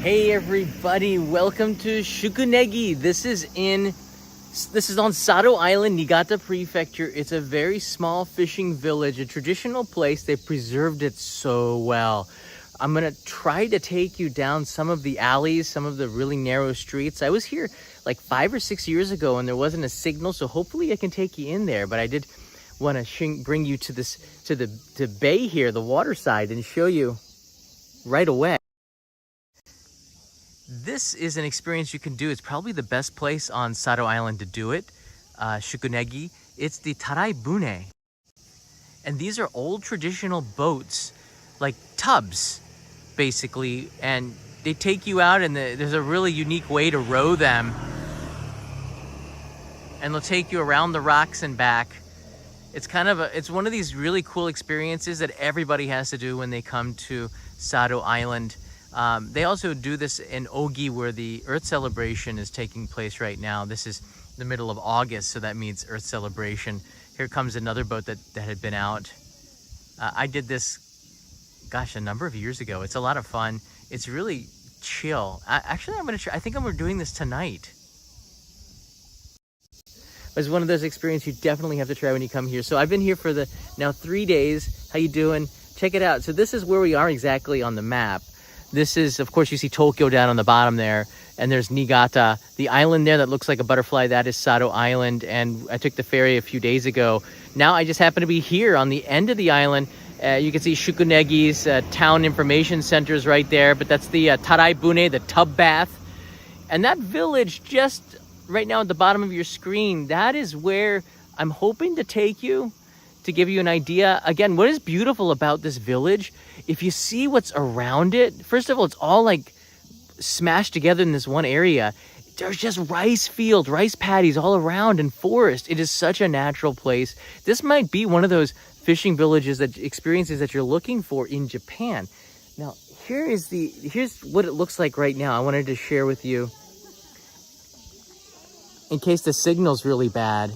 Hey everybody, welcome to Shukunegi. This is on Sado Island, Niigata Prefecture. It's a very small fishing village, a traditional place. They preserved it so well. I'm gonna try to take you down some of the alleys, some of the really narrow streets. I was here like 5 or 6 years ago and there wasn't a signal, so hopefully I can take you in there. But I did want to bring you to the bay here, the water side, and show you right away. This is an experience you can do. It's probably the best place on Sado Island to do it, Shukunegi. It's the Tarai Bune. And these are old traditional boats, like tubs, basically. And they take you out and there's a really unique way to row them. And they'll take you around the rocks and back. It's one of these really cool experiences that everybody has to do when they come to Sado Island. They also do this in Ogi, where the Earth celebration is taking place right now. This is the middle of August, so that means Earth celebration. Here comes another boat that had been out. I did this, gosh, a number of years ago. It's a lot of fun. It's really chill. Actually, I think I'm doing this tonight. It's one of those experiences you definitely have to try when you come here. So I've been here for now 3 days. How you doing? Check it out. So this is where we are exactly on the map. This is, of course, you see Tokyo down on the bottom there, and there's Niigata. The island there that looks like a butterfly, that is Sado Island, and I took the ferry a few days ago. Now I just happen to be here on the end of the island. You can see Shukunegi's town information centers right there, but that's the Tarai Bune, the tub bath. And that village just right now at the bottom of your screen, that is where I'm hoping to take you, to give you an idea. Again, what is beautiful about this village, if you see what's around it, first of all, it's all like smashed together in this one area. There's just rice fields, rice paddies all around, and forest. It is such a natural place. This might be one of those fishing villages, experiences that you're looking for in Japan. Now, here's what it looks like right now. I wanted to share with you in case the signal's really bad.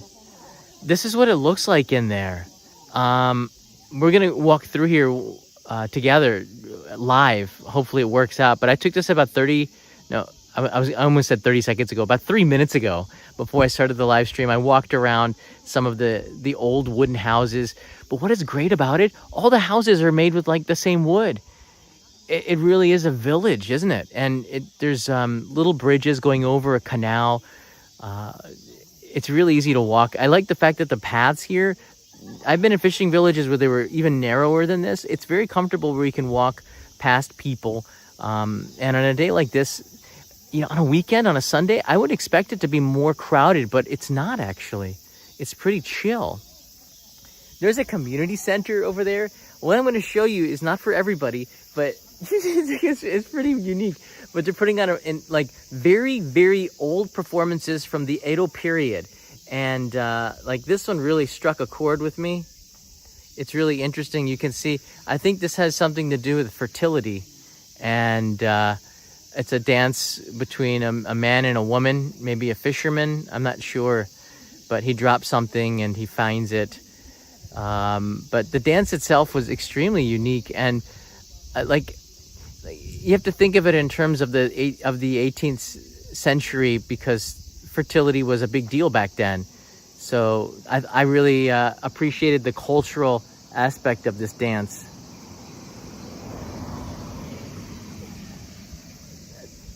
This is what it looks like in there. We're gonna walk through here together live. Hopefully it works out. But I took this about I almost said 30 seconds ago, about 3 minutes ago, before I started the live stream. I walked around some of the old wooden houses. But what is great about it, all the houses are made with like the same wood. It really is a village, isn't it? And there's little bridges going over a canal. It's really easy to walk. I like the fact that the paths here, I've been in fishing villages where they were even narrower than this. It's very comfortable where you can walk past people. And on a day like this, on a weekend, on a Sunday, I would expect it to be more crowded, but it's not actually. It's pretty chill. There's a community center over there. What I'm going to show you is not for everybody, but it's pretty unique. But they're putting on very, very old performances from the Edo period. And like this one really struck a chord with me. It's really interesting. You can see, I think this has something to do with fertility. And it's a dance between a man and a woman, maybe a fisherman. I'm not sure. But he drops something and he finds it. But the dance itself was extremely unique. And you have to think of it in terms of the 18th century, because fertility was a big deal back then. So I really appreciated the cultural aspect of this dance.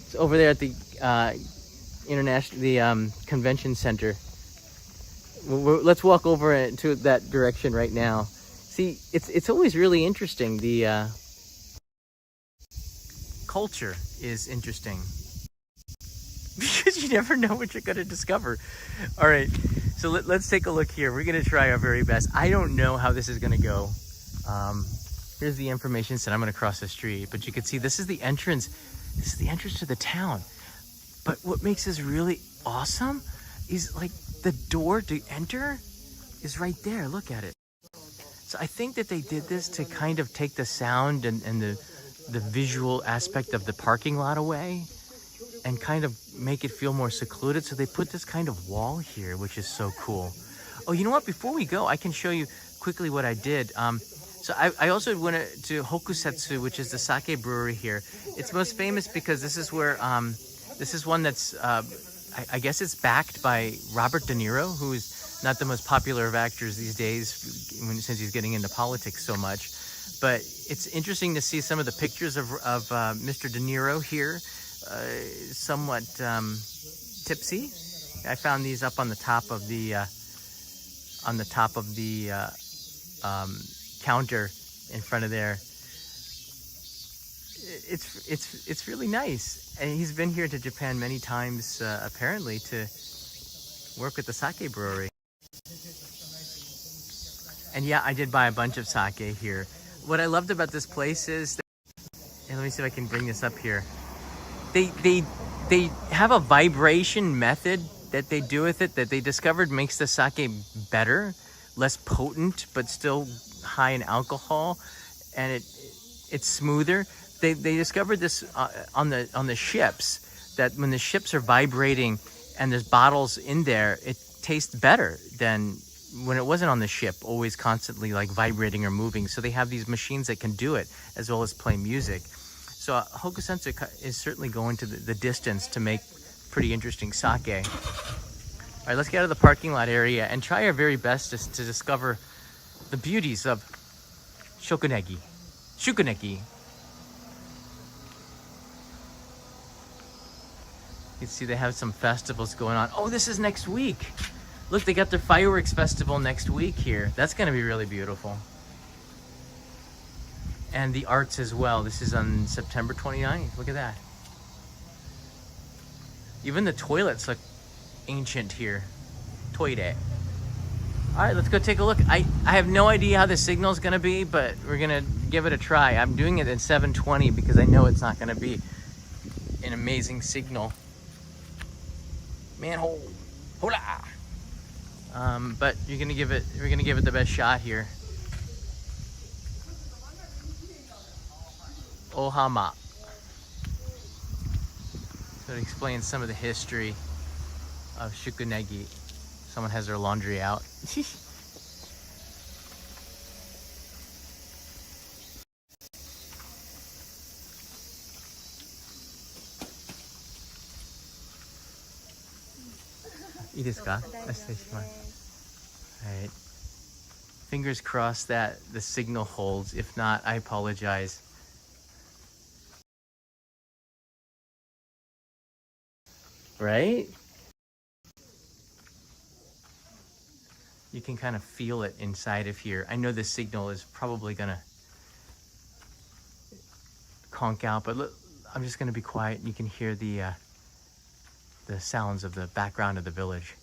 It's over there at the convention center. Let's walk over to that direction right now. See, it's always really interesting. The culture is interesting. Because you never know what you're going to discover. All right, so let's take a look here. We're going to try our very best. I don't know how this is going to go. Here's the information center. I'm going to cross the street. But you can see this is the entrance. This is the entrance to the town. But what makes this really awesome is like the door to enter is right there. Look at it. So I think that they did this to kind of take the sound and the visual aspect of the parking lot away, and kind of make it feel more secluded. So they put this kind of wall here, which is so cool. Oh, you know what? Before we go, I can show you quickly what I did. So I also went to Hokusetsu, which is the sake brewery here. It's most famous because this is where this is one that's I guess it's backed by Robert De Niro, who's not the most popular of actors these days since he's getting into politics so much. But it's interesting to see some of the pictures of Mr. De Niro here, somewhat tipsy. I found these up on the top of the counter in front of there. It's really nice, and he's been here to Japan many times apparently to work with the sake brewery. And yeah, I did buy a bunch of sake here. What I loved about this place is that, and let me see if I can bring this up here. They have a vibration method that they do with it that they discovered makes the sake better, less potent, but still high in alcohol, and it's smoother. They discovered this on the ships, that when the ships are vibrating and there's bottles in there, it tastes better than when it wasn't on the ship, always constantly like vibrating or moving. So they have these machines that can do it as well as play music. So Hokusensu is certainly going to the distance to make pretty interesting sake. All right, let's get out of the parking lot area and try our very best to discover the beauties of Shukunegi. You can see they have some festivals going on. Oh, this is next week. Look, they got their fireworks festival next week here. That's going to be really beautiful. And the arts as well. This is on September 29th. Look at that. Even the toilets look ancient here. Toire. All right, let's go take a look. I have no idea how the signal's going to be, but we're going to give it a try. I'm doing it at 720 because I know it's not going to be an amazing signal. Manhole. Hola. But we're gonna give it the best shot here. Ohama. So it explains some of the history of Shukunegi. Someone has their laundry out. Ii desu ka? Alright. Fingers crossed that the signal holds. If not, I apologize. Right? You can kind of feel it inside of here. I know the signal is probably gonna conk out, but look, I'm just gonna be quiet and you can hear the sounds of the background of the village.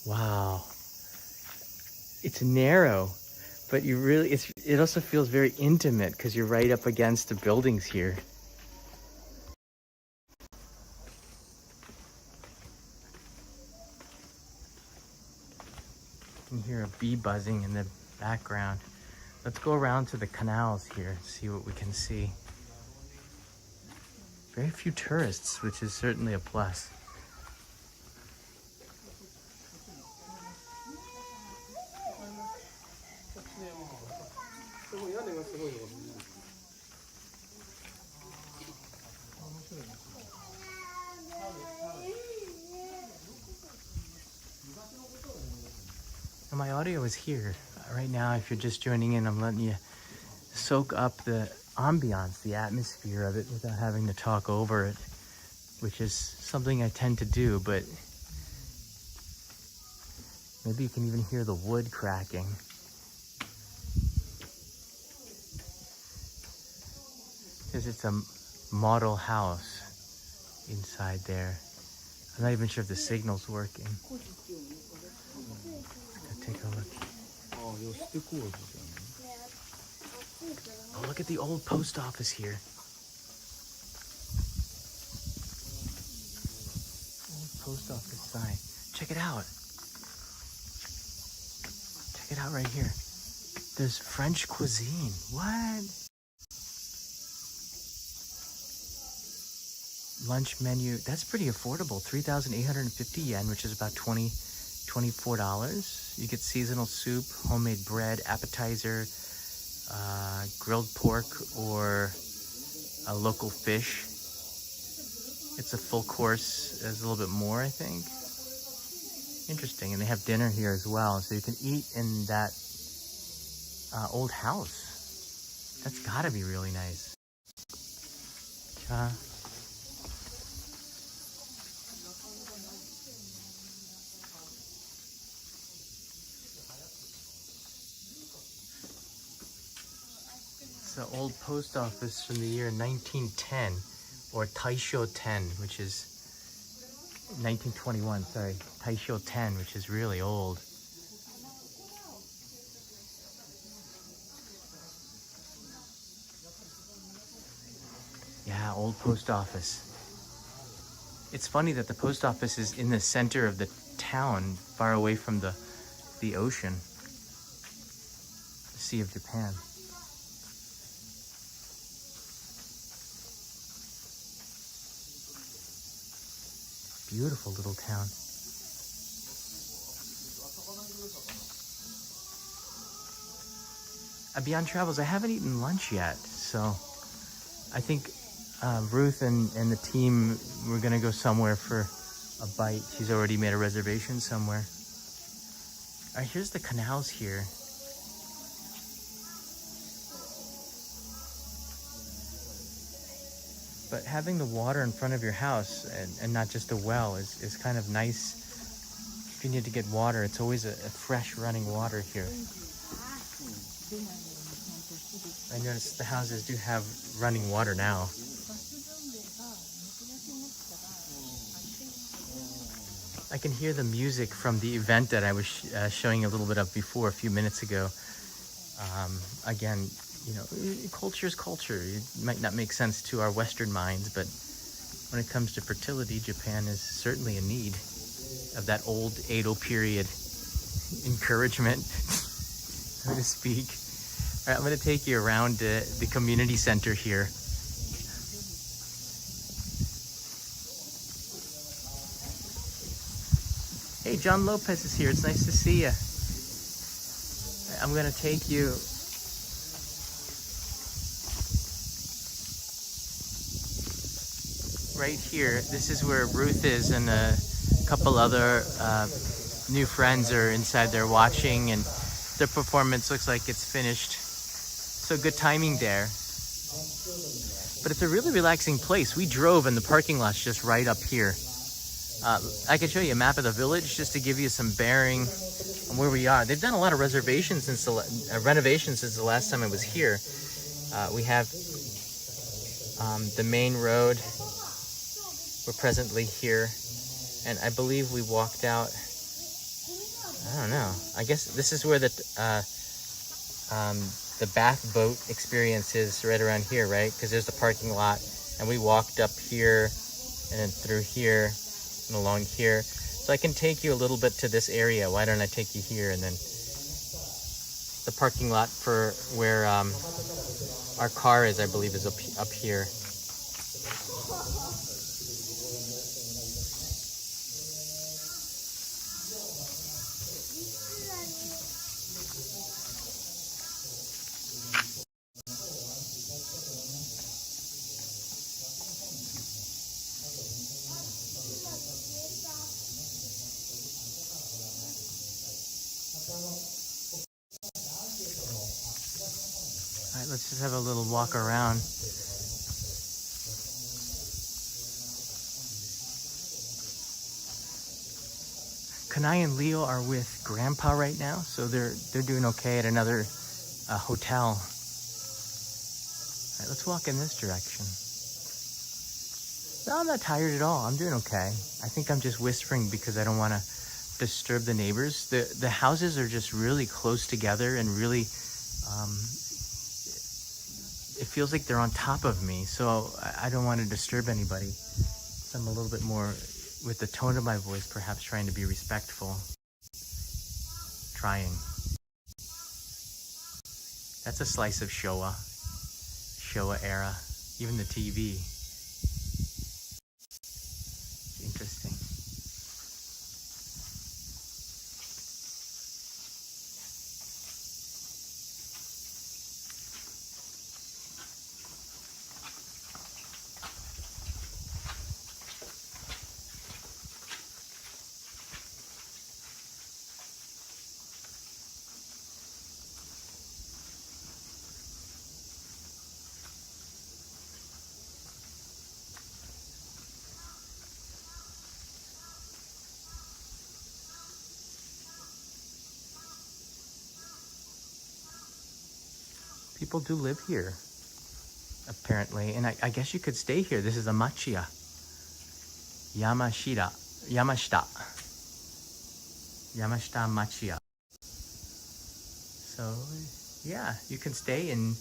Wow. It's narrow, But it also feels very intimate because you're right up against the buildings here. You can hear a bee buzzing in the background. Let's go around to the canals here and see what we can see. Very few tourists, which is certainly a plus. And my audio is here. Right now, if you're just joining in, I'm letting you soak up the ambiance, the atmosphere of it without having to talk over it, which is something I tend to do, but maybe you can even hear the wood cracking. Because it's a model house inside there. I'm not even sure if the signal's working. Let's take a look. Oh, look at the old post office here. Old post office sign. Check it out. Check it out right here. There's French cuisine. What? Lunch menu. That's pretty affordable. 3,850 yen, which is about $24. You get seasonal soup, homemade bread, appetizer, grilled pork, or a local fish. It's a full course. It's a little bit more, I think. Interesting. And they have dinner here as well, so you can eat in that old house. That's gotta be really nice. It's the old post office from the year 1910, or Taisho 10, which is 1921, sorry. Taisho 10, which is really old. Yeah, old post office. It's funny that the post office is in the center of the town, far away from the ocean, the Sea of Japan. Beautiful little town. Beyond Travels, I haven't eaten lunch yet, so I think Ruth and the team, we're gonna go somewhere for a bite. She's already made a reservation somewhere. All right, here's the canals here. But having the water in front of your house and not just a well is kind of nice. If you need to get water, it's always a fresh running water here. I noticed the houses do have running water now. I can hear the music from the event that I was showing a little bit of before, a few minutes ago. Again, you know, culture is culture. It might not make sense to our Western minds, but when it comes to fertility, Japan is certainly in need of that old Edo period encouragement, so to speak. All right, I'm going to take you around the community center here. Hey, John Lopez is here. It's nice to see you. I'm going to take you right here. This is where Ruth is, and a couple other new friends are inside there watching, and their performance looks like it's finished. So good timing there. But it's a really relaxing place. We drove, and the parking lot's just right up here. I can show you a map of the village just to give you some bearing on where we are. They've done a lot of reservations since renovations since the last time I was here. We have the main road. We're presently here, and I believe we walked out. I don't know. I guess this is where the the bath boat experience is right around here, right? Because there's the parking lot, and we walked up here and then through here and along here. So I can take you a little bit to this area. Why don't I take you here, and then the parking lot for where our car is, I believe, is up here. All right, let's just have a little walk around. Kanai and Leo are with Grandpa right now, so they're doing okay at another hotel. All right, let's walk in this direction. No, I'm not tired at all. I'm doing okay. I think I'm just whispering because I don't want to disturb the neighbors. The houses are just really close together and really, it feels like they're on top of me, so I don't want to disturb anybody. So I'm a little bit more, with the tone of my voice, perhaps trying to be respectful. Trying. That's a slice of Showa era, even the TV. Interesting. People do live here, apparently, and I guess you could stay here. This is a machiya. Yamashita machiya. So, yeah, you can stay in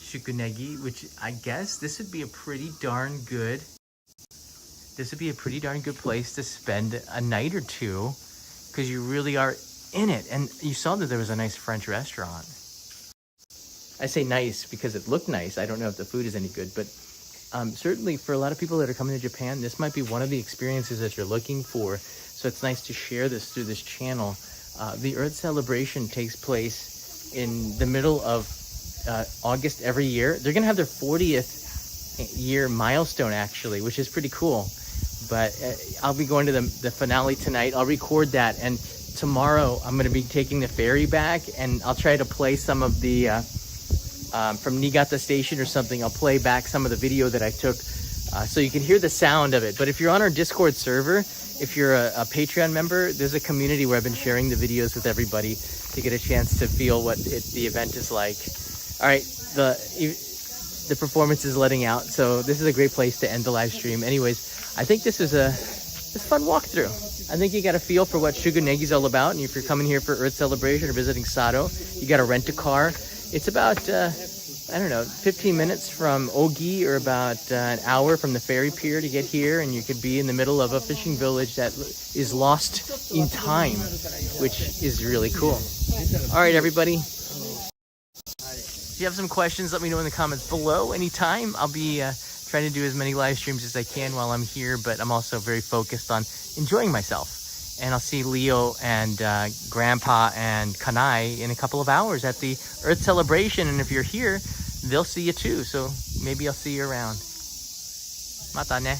Shukunegi, which I guess this would be a pretty darn good place to spend a night or two, because you really are in it. And you saw that there was a nice French restaurant. I say nice because it looked nice. I don't know if the food is any good, but certainly for a lot of people that are coming to Japan, this might be one of the experiences that you're looking for. So it's nice to share this through this channel. The Earth celebration takes place in the middle of August every year. They're going to have their 40th year milestone, actually, which is pretty cool. But I'll be going to the finale tonight. I'll record that, and tomorrow I'm going to be taking the ferry back, and I'll try to play some of the from Niigata Station or something. I'll play back some of the video that I took so you can hear the sound of it. But if you're on our Discord server, if you're a Patreon member, there's a community where I've been sharing the videos with everybody to get a chance to feel what the event is like. All right, the performance is letting out, so this is a great place to end the live stream. Anyways, I think this is a fun walkthrough. I think you got a feel for what Shukunegi is all about, and if you're coming here for Earth Celebration or visiting Sado, you got to rent a car. It's about, I don't know, 15 minutes from Ogi, or about an hour from the ferry pier to get here, and you could be in the middle of a fishing village that is lost in time, which is really cool. All right, everybody. If you have some questions, let me know in the comments below anytime. I'll be trying to do as many live streams as I can while I'm here, but I'm also very focused on enjoying myself. And I'll see Leo and Grandpa and Kanai in a couple of hours at the Earth Celebration. And if you're here, they'll see you too. So maybe I'll see you around. Mata ne.